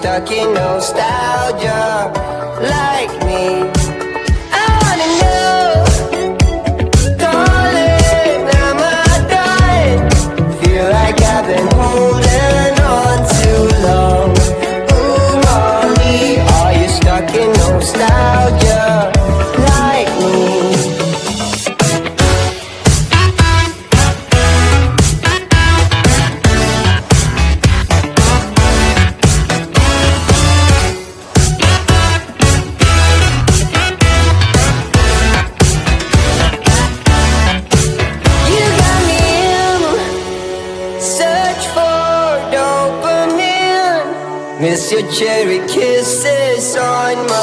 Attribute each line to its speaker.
Speaker 1: stuck in nostalgia like me? I wanna know, darling, am I done? Feel like I've been holding on too long. Ooh, mommy, are you stuck in nostalgia like me? You got me in search for dopamine. Miss your cherry kisses on my